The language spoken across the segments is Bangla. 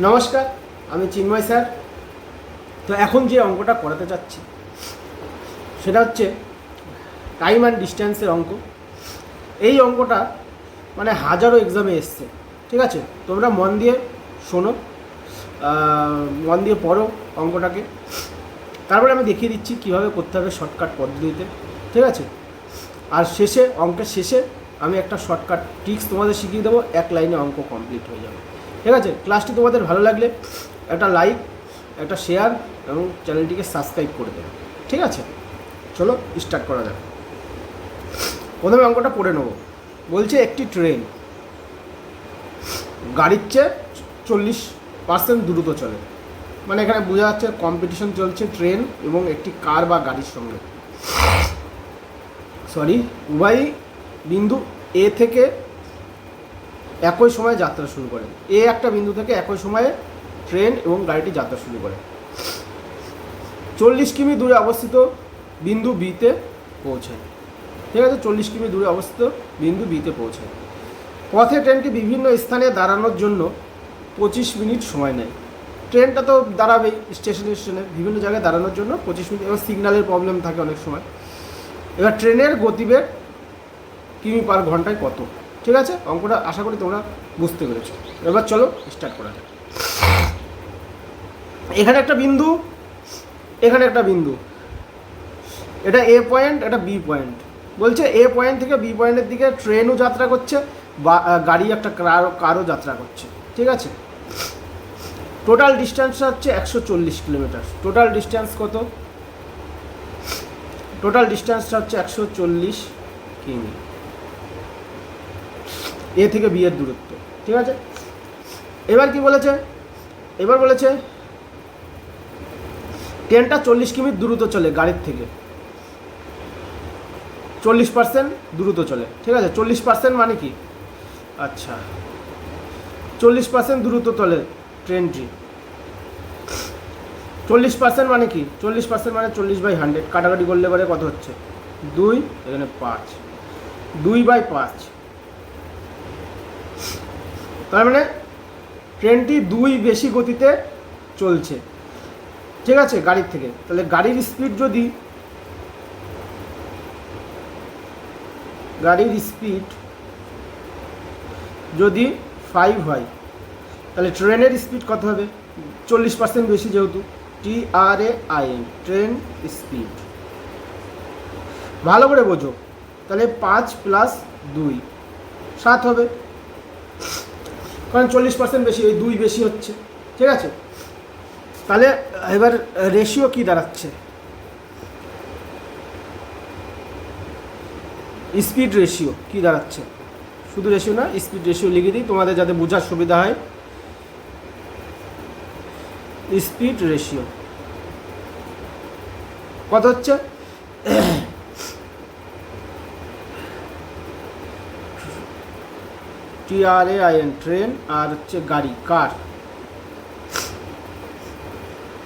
নমস্কার, আমি চিন্ময় স্যার। তো এখন যে অঙ্কটা করাতে চাচ্ছি সেটা হচ্ছে টাইম অ্যান্ড ডিস্ট্যান্সের অঙ্ক। এই অঙ্কটা মানে হাজারো এক্সামে এসছে, ঠিক আছে? তোমরা মন দিয়ে শোনো, মন দিয়ে পড়ো অঙ্কটাকে, তারপরে আমি দেখিয়ে দিচ্ছি কীভাবে করতে হবে শর্টকাট পদ্ধতিতে, ঠিক আছে? আর শেষে, অঙ্কের শেষে আমি একটা শর্টকাট ট্রিক্স তোমাদের শিখিয়ে দেবো, এক লাইনে অঙ্ক কমপ্লিট হয়ে যাবে, ঠিক আছে? ক্লাসটি তোমাদের ভালো লাগলে একটা লাইক, একটা শেয়ার এবং চ্যানেলটিকে সাবস্ক্রাইব করে দেবে, ঠিক আছে? চলো স্টার্ট করা যাক। প্রথমে অঙ্কটা পড়ে নেব। বলছে একটি ট্রেন গাড়ির চেয়ে 40% দ্রুত চলে। মানে এখানে বোঝা যাচ্ছে কম্পিটিশন চলছে ট্রেন এবং একটি কার বা গাড়ির সঙ্গে। উভয়ই বিন্দু এ থেকে একই সময়ে যাত্রা শুরু করে। এ একটা বিন্দু থেকে একই সময়ে ট্রেন এবং গাড়িটি যাত্রা শুরু করে। 40 কিমি দূরে অবস্থিত বিন্দু বিতে পৌঁছায়, ঠিক আছে? 40 কিমি দূরে অবস্থিত বিন্দু বিতে পৌঁছায়। পথে ট্রেনটি বিভিন্ন স্থানে দাঁড়ানোর জন্য 25 মিনিট সময় নেয়। ট্রেনটা তো দাঁড়াবেই স্টেশনে স্টেশনে, বিভিন্ন জায়গায় দাঁড়ানোর জন্য 25 মিনিট। এবার সিগন্যালের প্রবলেম থাকে অনেক সময়। এবার ট্রেনের গতিবেগ কিমি পার ঘন্টায় কত? ঠিক আছে, অঙ্কটা আশা করি তোমরা বুঝতে পেরেছো। এবার চলো স্টার্ট করা যাক। এখানে একটা বিন্দু, এখানে একটা বিন্দু, এটা এ পয়েন্ট, এটা বি পয়েন্ট। বলছে এ পয়েন্ট থেকে বি পয়েন্টের দিকে ট্রেনও যাত্রা করছে বা গাড়ি একটা কারও যাত্রা করছে, ঠিক আছে? টোটাল ডিস্ট্যান্সটা হচ্ছে 140 কিলোমিটার। টোটাল ডিস্ট্যান্স কত? টোটাল ডিস্ট্যান্সটা হচ্ছে 140 কিমি, এ থেকে বি এর দূরত্ব, ঠিক আছে? এবার কি বলেছে? এবার বলেছে ট্রেনটা 40 কিমি দ্রুত চলে গাড়ির থেকে, 40% দ্রুত চলে, ঠিক আছে? 40% মানে কি? আচ্ছা, 40% দ্রুত চলে ট্রেনটি। 40% মানে কি? 40% মানে 40/100, কাটাকাটি করলে পরে কত হচ্ছে? 2, এখানে 5, 2/5। তার মানে ট্রেনটি 2 বেশি গতিতে চলছে, ঠিক আছে, গাড়ির থেকে। তাহলে গাড়ির স্পিড যদি 5 হয়, তাহলে ট্রেনের স্পিড কত হবে? 40% বেশি, যেহেতু TRAIN, ট্রেন স্পিড। ভালো করে বোঝো, তাহলে 5 + 2 7 হবে, কারণ 40% বেশি, ওই 2 বেশি হচ্ছে, ঠিক আছে? তাহলে এবার রেশিও কি দাঁড়াচ্ছে? স্পিড রেশিও কি দাঁড়াচ্ছে? শুধু রেশিও না, স্পিড রেশিও লিখে দিই তোমাদের যাতে বোঝার সুবিধা হয়। স্পিড রেশিও কত হচ্ছে? TRAIN ট্রেন, আর হচ্ছে গাড়ি কার।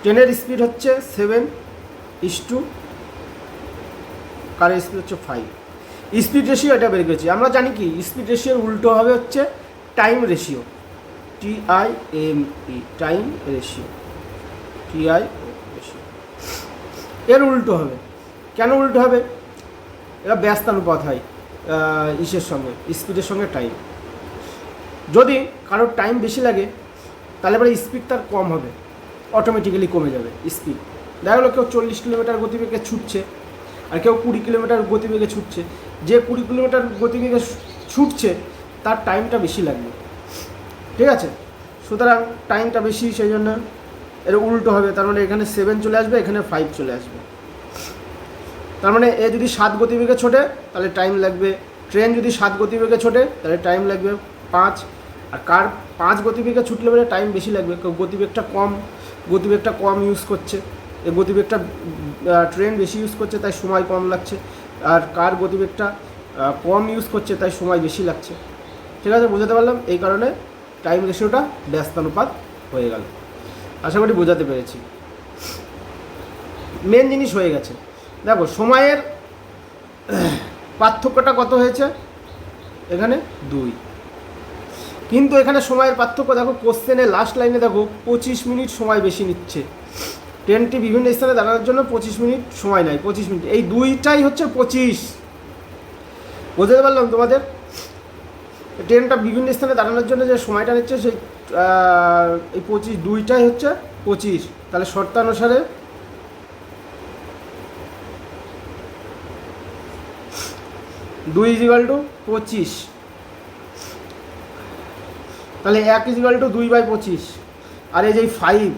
ট্রেনের স্পিড হচ্ছে 7:, কারের স্পিড হচ্ছে 5। স্পিড রেশিও এটা বের করেছি। আমরা জানি কি স্পিড রেশিওর উল্টো হবে হচ্ছে time ratio, TIME, time ratio, ratio. এর উল্টো হবে। কেন উল্টো হবে? এরা ব্যস্তানুপাত হয় ইসের সঙ্গে, স্পিডের সঙ্গে টাইম। যদি কারোর টাইম বেশি লাগে তাহলে পরে স্পিড তার কম হবে, অটোমেটিক্যালি কমে যাবে স্পিড। দেখা গেলো কেউ 40 কিলোমিটার গতিবেগে ছুটছে আর কেউ 20 কিলোমিটার গতিবেগে ছুটছে। যে 20 কিলোমিটার গতিবেগে ছুটছে তার টাইমটা বেশি লাগবে, ঠিক আছে? সুতরাং টাইমটা বেশি, সেই জন্য এর উল্টো হবে। তার মানে এখানে 7 চলে আসবে, এখানে 5 চলে আসবে। তার মানে এ যদি 7 গতিবেগে ছোটে তাহলে টাইম লাগবে, ট্রেন যদি 7 গতিবেগে ছোটে তাহলে টাইম লাগবে 5, আর কার 5 গতিবেগে ছুটলে বলে টাইম বেশি লাগবে। গতিবেগটা কম ইউজ করছে, এই গতিবেগটা ট্রেন বেশি ইউজ করছে তাই সময় কম লাগছে, আর কার গতিবেগটা কম ইউজ করছে তাই সময় বেশি লাগছে, ঠিক আছে? বোঝাতে পারলাম? এই কারণে টাইম রেশিওটা ব্যস্তানুপাত হয়ে গেল। আশা করি বোঝাতে পেরেছি। মেন জিনিস হয়ে গেছে। দেখো সময়ের পার্থক্যটা কত হয়েছে? এখানে 2। কিন্তু এখানে সময়ের পার্থক্য দেখো, কোশ্চেনের লাস্ট লাইনে দেখো 25 মিনিট সময় বেশি নিচ্ছে। ট্রেনটি বিভিন্ন স্থানে দাঁড়ানোর জন্য 25 মিনিট সময় নেয়, 25 মিনিট, এই দুইটাই হচ্ছে 25। বুঝতে পারলাম তোমাদের? ট্রেনটা বিভিন্ন স্থানে দাঁড়ানোর জন্য যে সময়টা নিচ্ছে সেই এই 25, দুইটাই হচ্ছে 25। তাহলে শর্তানুসারে দুই ইজিক্যাল টু 25, তাহলে 1 ইজিক্যাল টু 2/25। আর এই যে 5,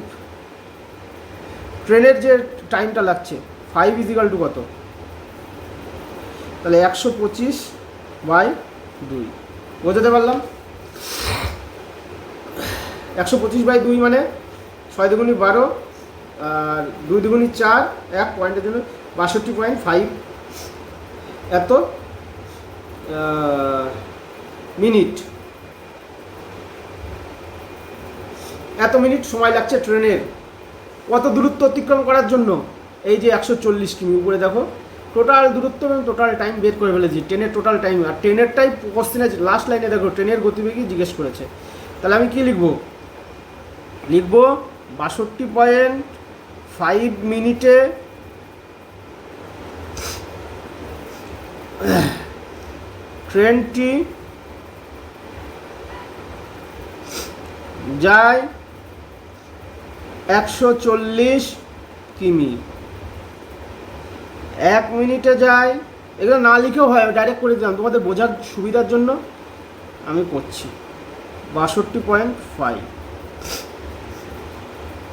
ট্রেনের যে টাইমটা লাগছে 5 ইজিক্যাল টু কত? তাহলে 125/2। বোঝাতে পারলাম? 125/2 মানে 6 দুগুণি 12 আর 2 দুগুণি 4, 1 পয়েন্টের জন্য 62.5 এত মিনিট। এত মিনিট সময় লাগছে ট্রেনের কত দূরত্ব অতিক্রম করার জন্য? এই যে 140 কিমি, উপরে দেখো টোটাল দূরত্ব এবং টোটাল টাইম বের করে ফেলেছি, ট্রেনের টোটাল টাইম। আর ট্রেনেরটাই কোশ্চেনের লাস্ট লাইনে দেখো ট্রেনের গতিবেগই জিজ্ঞেস করেছে। তাহলে আমি কি লিখব? 62.5 মিনিটে ট্রেনটি যায় 140 কিমি, 1 মিনিটে যায়। এগুলো না লিখেও হয়, ডাইরেক্ট করে দিলাম তোমাদের বোঝার সুবিধার জন্য আমি করছি। 62.5।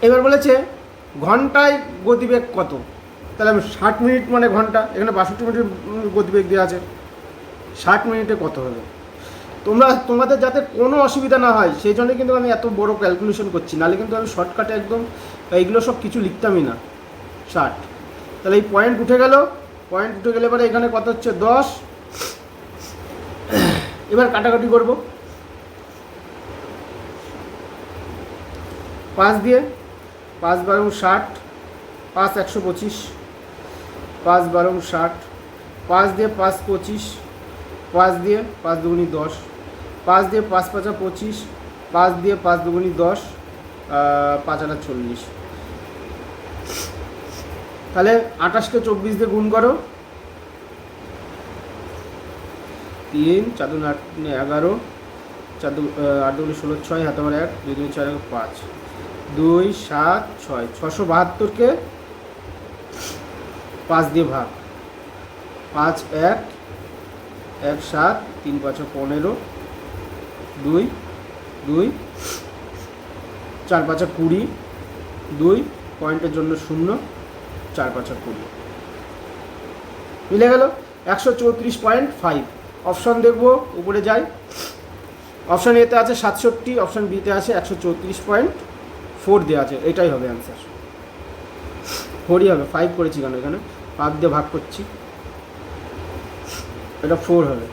এবার বলেছে ঘন্টায় গতিবেগ কত? তাহলে আমি 60 মিনিট মানে ঘন্টা, এখানে 62 মিনিটের গতিবেগ দেওয়া আছে, 60 মিনিটে কত হবে? তোমাদের যাতে কোনো অসুবিধা না হয় সেই জন্য কিন্তু আমি এত বড় ক্যালকুলেশন করছি, নাহলে কিন্তু আমি শর্টকাটে একদম এইগুলো সব কিছু লিখতামই না। 60, তাহলে এই পয়েন্ট উঠে গেল, পয়েন্ট উঠে গেলে এবারে এখানে কত হচ্ছে? 10। এবার কাটাকাটি করব 5 দিয়ে, 5 বারং 60, 5 125, 5 বারং 60, 5 দিয়ে 5 25, 5 দিয়ে 5 দুগুণি 10, 5 দিয়ে 5 5 25, 5 দিয়ে 5 দুগুণি 10, 5 8 40। তাহলে 28কে 24 দিয়ে গুণ করো, 3 4 2 8 11, 4 8 2 16, 6 হাতে আমার 1, 2 2 4 5, 2 7 6, 672কে 5 দিয়ে ভাগ, 5 1 1 7, 3 5 15, 2 2 4 5 20, 2 পয়েন্টের জন্য 0, 4 5 20 মিলে গেল 134.5। অপশন দেখব, উপরে যাই। অপশন এতে আছে 67, অপশন বিতে আছে 134.4 দেওয়া আছে, এটাই হবে অ্যান্সার। 4ই হবে, 5 করেছি কেন? এখানে 5 দিয়ে ভাগ করছি, এটা 4 হবে।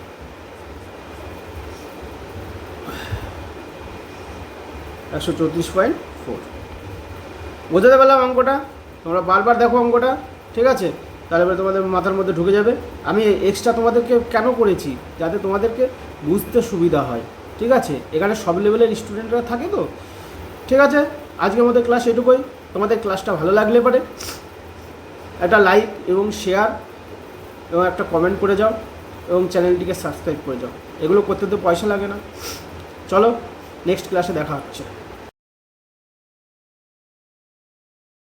(134.4) বোঝাতে পারলাম অঙ্কটা? তোমরা বারবার দেখো অঙ্কটা, ঠিক আছে? তাহলে এবার তোমাদের মাথার মধ্যে ঢুকে যাবে। আমি এক্সট্রা তোমাদেরকে কেন করেছি? যাতে তোমাদেরকে বুঝতে সুবিধা হয়, ঠিক আছে? এখানে সব লেভেলের স্টুডেন্টরা থাকে তো, ঠিক আছে? আজকের মধ্যে ক্লাস এটুকুই। তোমাদের ক্লাসটা ভালো লাগলে পারে একটা লাইক এবং শেয়ার এবং একটা কমেন্ট করে যাও এবং চ্যানেলটিকে সাবস্ক্রাইব করে যাও। এগুলো করতে তো পয়সা লাগে না। চলো নেক্সট ক্লাসে দেখা হচ্ছে।